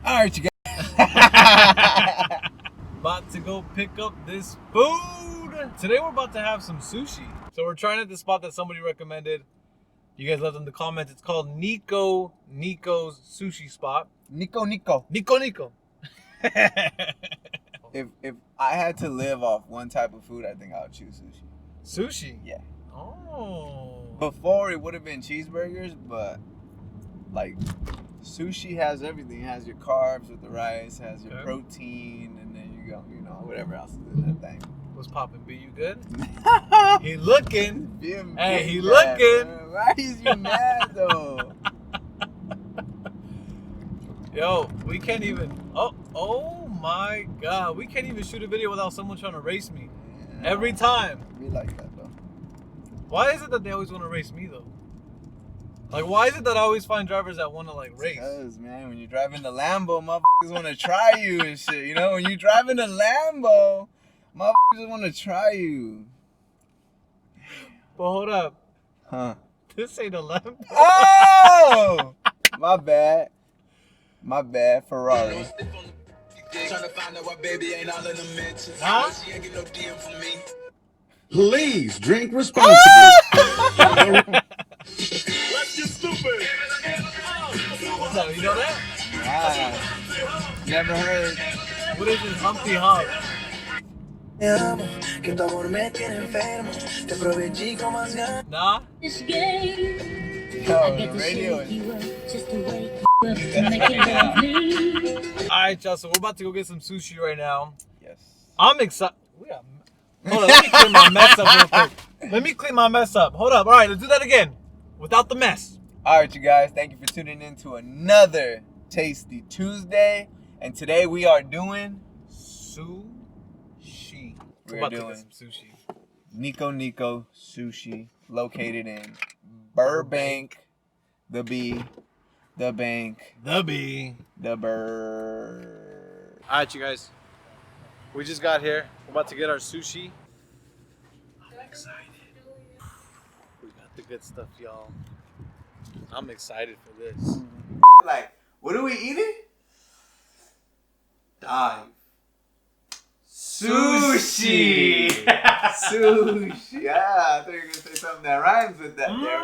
All right, you guys. About to go pick up this food. Today we're about to have some sushi. So we're trying at the spot that somebody recommended. You guys left in the comments. It's called Nico's sushi spot. Niko. Nico. If I had to live off one type of food, I think I would choose sushi. Sushi? Yeah. Oh. Before it would have been cheeseburgers, but like sushi has everything. It has your carbs with the rice, has your protein, and then you go, whatever else is in that thing. What's poppin'? B, you good? He looking. Hey, he mad, looking. Man. Why is you mad though? Yo, we can't even. Oh my God, we can't even shoot a video without someone trying to race me. Yeah, every time. Be like that though. Why is it that they always want to race me though? Like, why is it that I always find drivers that want to like race? Because man, when you're driving the Lambo, motherfuckers want to try you and shit. You know, when you're driving the Lambo, motherfuckers want to try you. But hold up. Huh? This ain't a Lambo. Oh! My bad, Ferrari. Huh? Please drink responsibly. No, you know that? Wow. Never heard. What is this Humpty Hump? Nah? Yo, the radio is... Alright, y'all, so we're about to go get some sushi right now. Yes. I'm excited. Hold on, let me clean my mess up real quick. Hold up. Alright, let's do that again. Without the mess. Alright, you guys, thank you for tuning in to another Tasty Tuesday. And today we are doing sushi. We're about doing to get some sushi. Niko Sushi, located in Burbank, the B, the Bank, The B. the Burr. Alright, you guys. We just got here. We're about to get our sushi. I'm excited. We got the good stuff, y'all. I'm excited for this. Like, what are we eating? Dive. Sushi. Sushi. Yeah, I thought you were going to say something that rhymes with that there.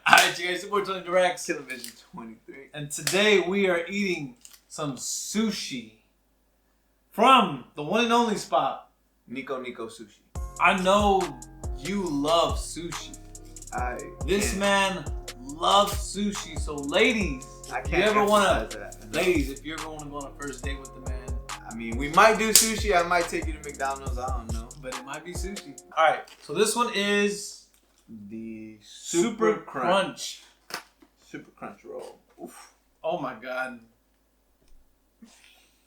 Alright, you guys, support TonyDirects. Television 23. And today we are eating some sushi from the one and only spot. Niko Sushi. I know you love sushi. This man loves sushi. So ladies, if you ever want to go on a first date with the man, I mean, we might do sushi. I might take you to McDonald's. I don't know. but it might be sushi. All right, so this one is the Super Crunch. Super Crunch roll. Oof. Oh my God.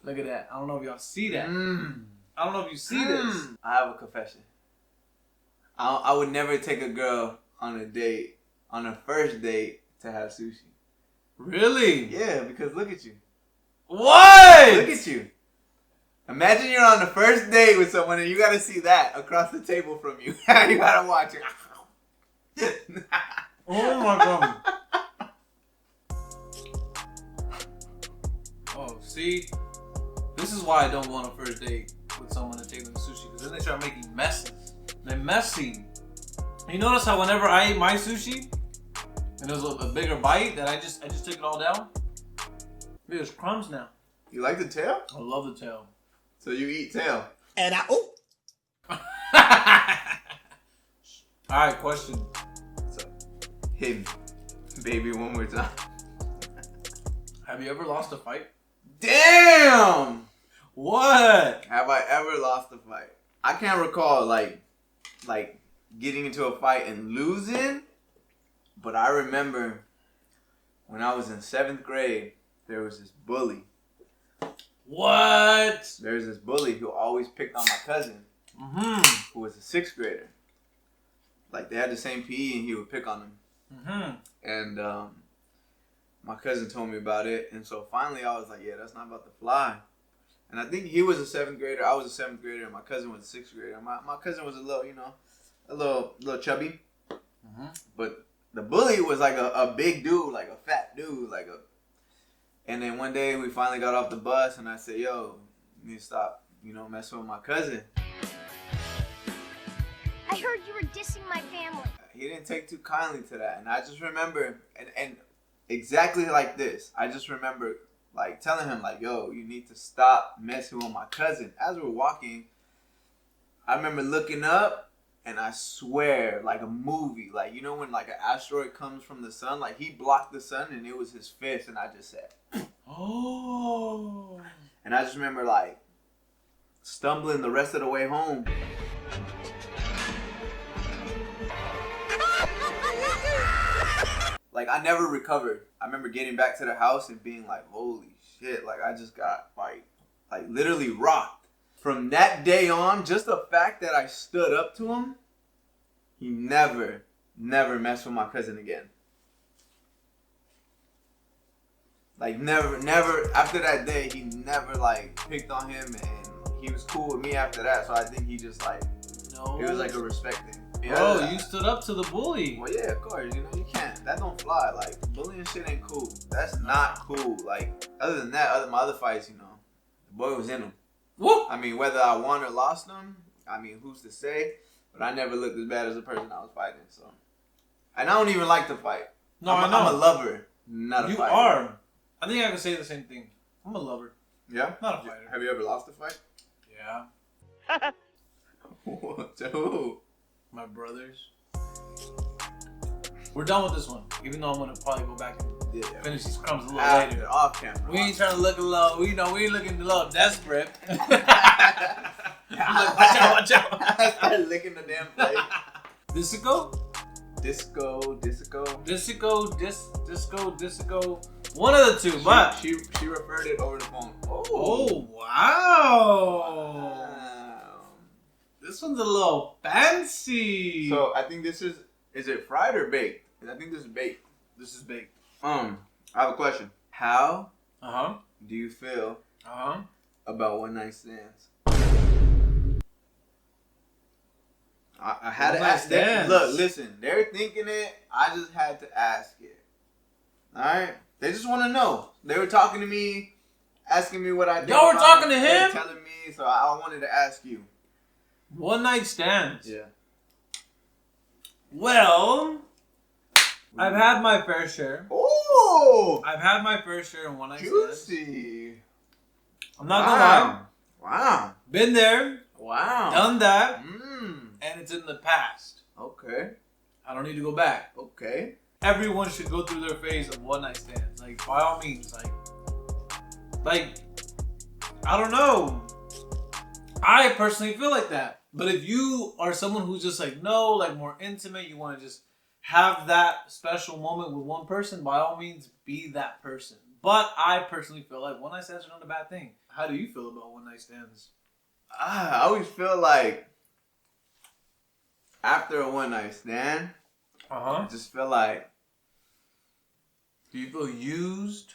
Look at that. I don't know if y'all see that. I don't know if you see this. I have a confession. I would never take a girl on a first date to have sushi. Really? Yeah, because look at you. What? Look at you. Imagine you're on the first date with someone and you gotta see that across the table from you. You gotta watch it. Oh my God. Oh, see? This is why I don't go on a first date with someone to take them to sushi, because then they start making messes. They're messy. You notice how whenever I ate my sushi, and there's a bigger bite, that I just took it all down? There's crumbs now. You like the tail? I love the tail. So you eat tail. And Alright, question. So, hit me, baby, one more time. Have you ever lost a fight? Damn! What? Have I ever lost a fight? I can't recall like getting into a fight and losing, but I remember when I was in 7th grade, there was this bully. What? There's this bully who always picked on my cousin, who was a 6th grader. Like, they had the same PE and he would pick on him. And my cousin told me about it, and so finally I was like, yeah, that's not about to fly. And I think he was a 7th grader, I was a 7th grader, and my cousin was a 6th grader. My cousin was a little, a little chubby. But the bully was like a big dude, like a fat dude, like a And then one day we finally got off the bus and I said, yo, you need to stop, messing with my cousin. I heard you were dissing my family. He didn't take too kindly to that. And I just remember, and exactly like this, I just remember like telling him like, yo, you need to stop messing with my cousin. As we're walking, I remember looking up and I swear, like a movie, like, when like an asteroid comes from the sun, like he blocked the sun and it was his fist and I just said, oh. And I just remember like stumbling the rest of the way home. Like I never recovered. I remember getting back to the house and being like, holy shit, like I just got like literally rocked. From that day on, just the fact that I stood up to him, he never messed with my cousin again. Like never, after that day, he never like picked on him and he was cool with me after that. So I think he just like, it was like a respect thing. Bro, you stood up to the bully. Well, yeah, of course. You can't. That don't fly. Like, bullying shit ain't cool. That's not cool. Like, other than that, my other fights, the boy was in them. Whoop. I mean, whether I won or lost them, I mean, who's to say? But I never looked as bad as the person I was fighting. So, and I don't even like to fight. No, I'm a lover, not a fighter. You are. I think I can say the same thing. I'm a lover. Yeah? Not a fighter. Have you ever lost a fight? Yeah. To who? My brothers. We're done with this one, even though I'm gonna probably go back and finish these crumbs a little later. Off camera. We ain't trying to look a little, we ain't looking a little desperate. I'm like, watch out. I started licking the damn plate. Disco. One of the two, but she referred it over the phone. Oh wow. This one's a little fancy. So I think this is it fried or baked? I think this is baked. This is baked. I have a question. How Uh-huh. do you feel Uh-huh. about one night stands? I had to ask them. Look, listen, they're thinking it. I just had to ask it. Alright? They just want to know. They were talking to me, asking me what I did. Y'all were talking to him? Telling me, so I wanted to ask you. One night stands. Yeah. Well, I've had my fair share. Oh! I've had my fair share in one night stands. Juicy. I'm not gonna lie. Wow. Been there. Wow. Done that. And it's in the past. Okay. I don't need to go back. Okay. Everyone should go through their phase of one night stands. Like, by all means, like, I don't know. I personally feel like that. But if you are someone who's just like, no, like more intimate, you want to just have that special moment with one person, by all means, be that person. But I personally feel like one night stands are not a bad thing. How do you feel about one night stands? I always feel like after a one night stand, I just feel like, do you feel used?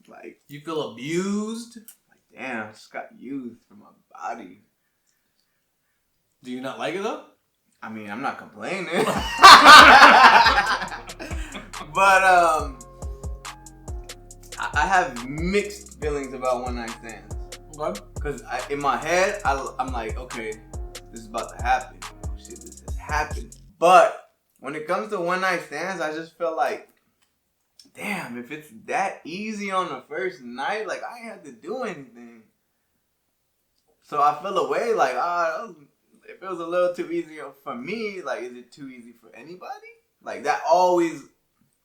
Like, you feel abused? Like, damn, I just got used for my body. Do you not like it though? I mean, I'm not complaining. But I have mixed feelings about one night stands. Okay. Because in my head, I'm like, okay, this is about to happen. Oh shit, this has happened. But when it comes to one night stands, I just feel like, damn, if it's that easy on the first night, like I ain't had to do anything. So I feel away like, if it was a little too easy for me, like, is it too easy for anybody? Like, that always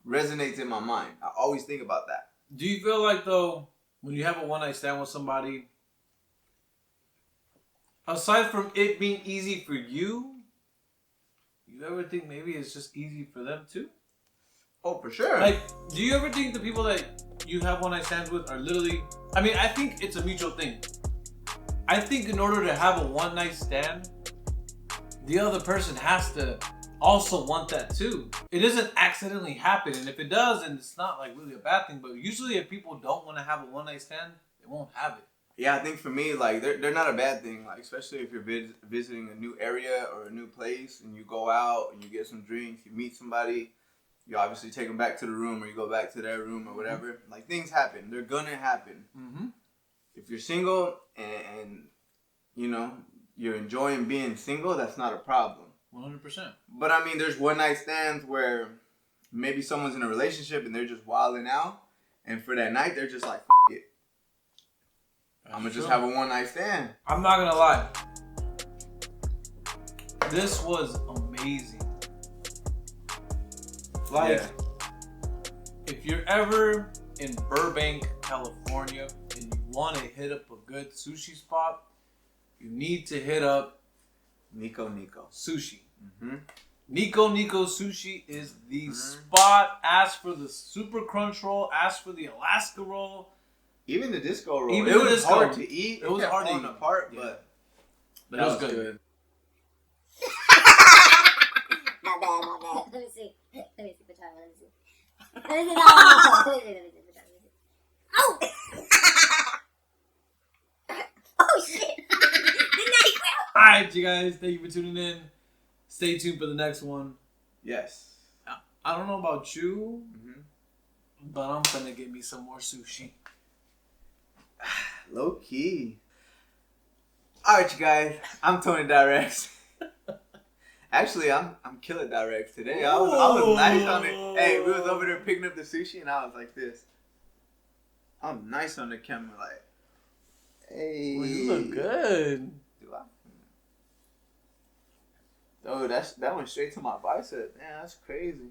resonates in my mind. I always think about that. Do you feel like, though, when you have a one-night stand with somebody, aside from it being easy for you, you ever think maybe it's just easy for them, too? Oh, for sure. Like, do you ever think the people that you have one-night stands with are literally... I mean, I think it's a mutual thing. I think in order to have a one-night stand, the other person has to also want that too. It doesn't accidentally happen, and if it does, then it's not like really a bad thing. But usually, if people don't want to have a one-night stand, they won't have it. Yeah, I think for me, like, they're not a bad thing. Like, especially if you're visiting a new area or a new place, and you go out and you get some drinks, you meet somebody, you obviously take them back to the room or you go back to their room or whatever. Like, things happen. They're gonna happen. Mm-hmm. If you're single and you know, you're enjoying being single, that's not a problem. 100%. But I mean, there's one night stands where maybe someone's in a relationship and they're just wilding out. And for that night, they're just like, F it. I'm going to just have a one night stand. I'm not going to lie. This was amazing. Like, if you're ever in Burbank, California, and you want to hit up a good sushi spot, you need to hit up Niko. Sushi. Mm-hmm. Niko Sushi is the spot. Ask for the super crunch roll. Ask for the Alaska roll. Even the disco roll. Even it the was disco. hard to eat. It was hard to eat apart, yeah. but it was good. Not bad. Let me see. Pajama. Let me see. Oh! Oh, shit. Alright, you guys. Thank you for tuning in. Stay tuned for the next one. yes. I don't know about you, Mm-hmm. but I'm gonna get me some more sushi. Low key. Alright, you guys. I'm TonyDirects. Actually, I'm killing directs today. I was nice on it. Hey, we was over there picking up the sushi, and I was like this. I'm nice on the camera, like, hey. Well, you look good. Oh, that went straight to my bicep. Man, that's crazy.